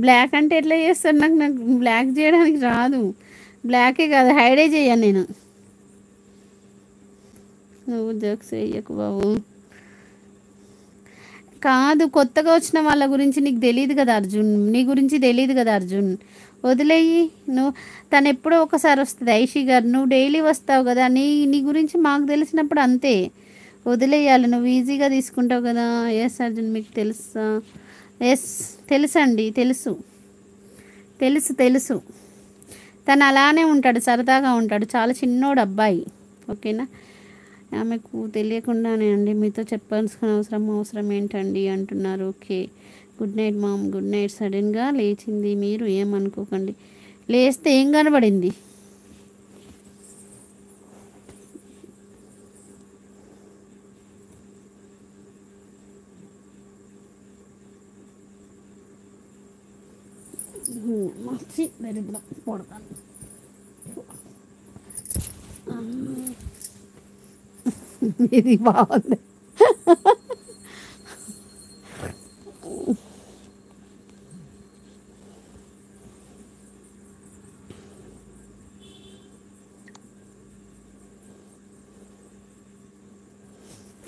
Black అంటే ఎట్లా చేస్తాను? నాకు బ్లాక్ చేయడానికి రాదు. బ్లాకే కాదు, హైడే చేయను నేను. నువ్వు జోక్స్ వేయకు బాబు. కాదు, కొత్తగా వచ్చిన వాళ్ళ గురించి నీకు తెలియదు కదా అర్జున్, నీ గురించి తెలియదు కదా అర్జున్. వదిలేయి. నువ్వు తను ఎప్పుడో ఒకసారి వస్తుంది ఐషి గారు, నువ్వు డైలీ వస్తావు కదా, నీ గురించి మాకు తెలిసినప్పుడు అంతే వదిలేయాలి. నువ్వు ఈజీగా తీసుకుంటావు కదా. ఎస్ అర్జున్, మీకు తెలుసా? ఎస్ తెలుసండి, తెలుసు తెలుసు తెలుసు. తను అలానే ఉంటాడు, సరదాగా ఉంటాడు, చాలా చిన్నోడు అబ్బాయి. ఓకేనా? ఆమెకు తెలియకుండానే అండి మీతో చెప్పాల్సిన అవసరం ఏంటండి అంటున్నారు. Okay, good night ma'am. Good night. సడన్గా లేచింది, మీరు ఏమనుకోకండి. లేస్తే ఏం కనబడింది? మర్చి దరిద్రం పడతాను. ఇది బాగుంది.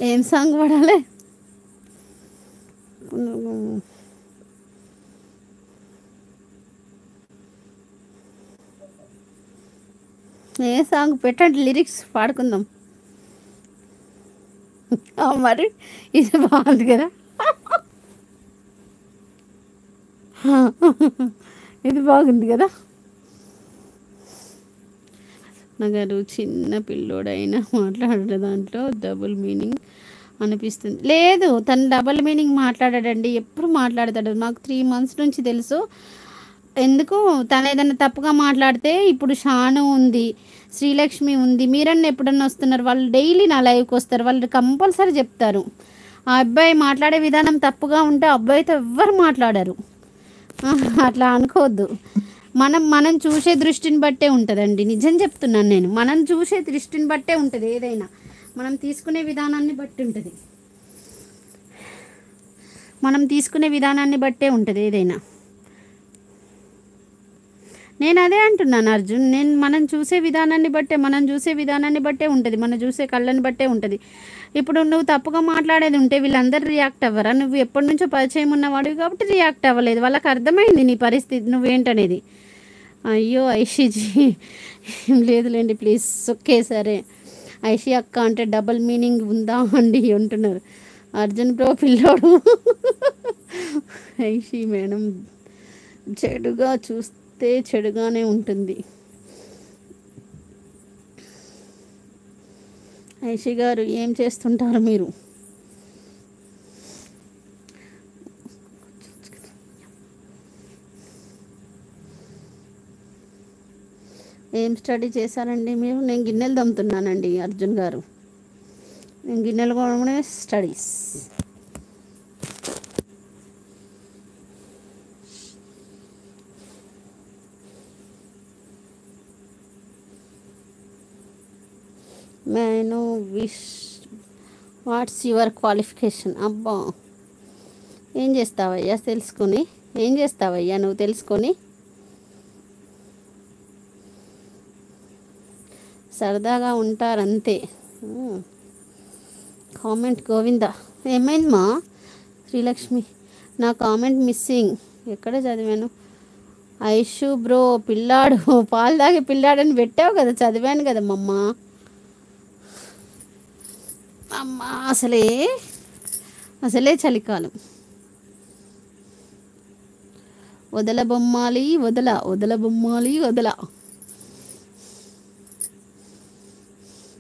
ఏం సాంగ్ పాడాలి? ఏ సాంగ్ పెట్టండి, లిరిక్స్ పాడుకుందాం. మరి ఇది బాగుంది కదా. ఇది బాగుంది కదా. నగరు చిన్న పిల్లోడైనా మాట్లాడే దాంట్లో డబుల్ మీనింగ్ అనిపిస్తుంది. లేదు, తను డబుల్ మీనింగ్ మాట్లాడాడండి, ఎప్పుడు మాట్లాడతాడు. మాకు 3 months నుంచి తెలుసు. ఎందుకు తను ఏదైనా తప్పుగా మాట్లాడితే, ఇప్పుడు షాను ఉంది, శ్రీలక్ష్మి ఉంది, మీరన్నా ఎప్పుడన్నా వస్తున్నారు, వాళ్ళు డైలీ నా లైవ్కి వస్తారు, వాళ్ళు కంపల్సరీ చెప్తారు. ఆ అబ్బాయి మాట్లాడే విధానం తప్పుగా ఉంటే అబ్బాయితో ఎవ్వరు మాట్లాడరు. అట్లా అనుకోవద్దు. మనం చూసే దృష్టిని బట్టే ఉంటుందండి, నిజం చెప్తున్నాను నేను. మనం చూసే దృష్టిని బట్టే ఉంటుంది ఏదైనా, మనం తీసుకునే విధానాన్ని బట్టి ఉంటుంది. మనం తీసుకునే విధానాన్ని బట్టే ఉంటుంది ఏదైనా. నేను అదే అంటున్నాను అర్జున్, మనం చూసే విధానాన్ని బట్టే ఉంటుంది, మనం చూసే కళ్ళని బట్టే ఉంటుంది. ఇప్పుడు నువ్వు తప్పుగా మాట్లాడేది ఉంటే వీళ్ళందరూ రియాక్ట్ అవ్వరా? నువ్వు ఎప్పటి నుంచో పరిచయం ఉన్నవాడివి కాబట్టి రియాక్ట్ అవ్వలేదు, వాళ్ళకి అర్థమైంది నీ పరిస్థితి నువ్వేంటనేది. అయ్యో ఐషిజీ, లేదులేండి ప్లీజ్. ఓకే సరే. ఐషి అక్క అంటే డబల్ మీనింగ్ ఉందా అండి అంటున్నారు. అర్జున్ బ్రో పిల్లోడు. ఐషి మేడం, చెడుగా చూస్తే చెడుగానే ఉంటుంది. ఐషి గారు ఏం చేస్తుంటారు మీరు? ఏం స్టడీ చేశారండి మీరు? నేను గిన్నెలు దమ్ముతున్నానండి అర్జున్ గారు, నేను గిన్నెలు కూడా స్టడీస్. నేను వాట్స్ యువర్ క్వాలిఫికేషన్? అబ్బా, ఏం చేస్తావయ్యా తెలుసుకొని? ఏం చేస్తావయ్యా నువ్వు తెలుసుకొని? సరదాగా ఉంటారంతే. కామెంట్ గోవింద. ఏమైంది మా శ్రీలక్ష్మి? నా కామెంట్ మిస్సింగ్, ఎక్కడ చదివాను? ఐషు బ్రో పిల్లాడు, పాలు తాగి పిల్లాడని పెట్టావు కదా, చదివాను కదా మమ్మ. అమ్మ అసలే చలికాలం. వదల బొమ్మాలి వదల బొమ్మాలి వదల.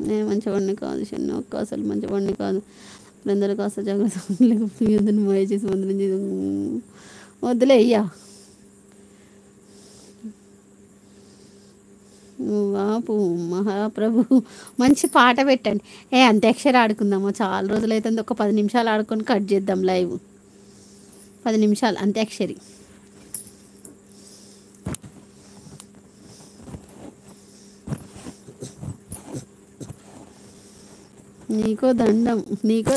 నేను మంచివాడిని కాదు చిన్న ఒక్క, అసలు మంచివాడిని కాదు. అందరూ కాస్త జాగ్రత్త, లేకపోతే మాయ చేసి మందులు చేసి వద్దులే అయ్యా. వాపు మహాప్రభు, మంచి పాట పెట్టండి. అంత్యాక్షరి ఆడుకుందామా? చాలా రోజులు అవుతుంది, ఒక 10 నిమిషాలు ఆడుకొని కట్ చేద్దాం లైవ్. 10 నిమిషాలు అంత్యాక్షరి. నీకో దండం నీకో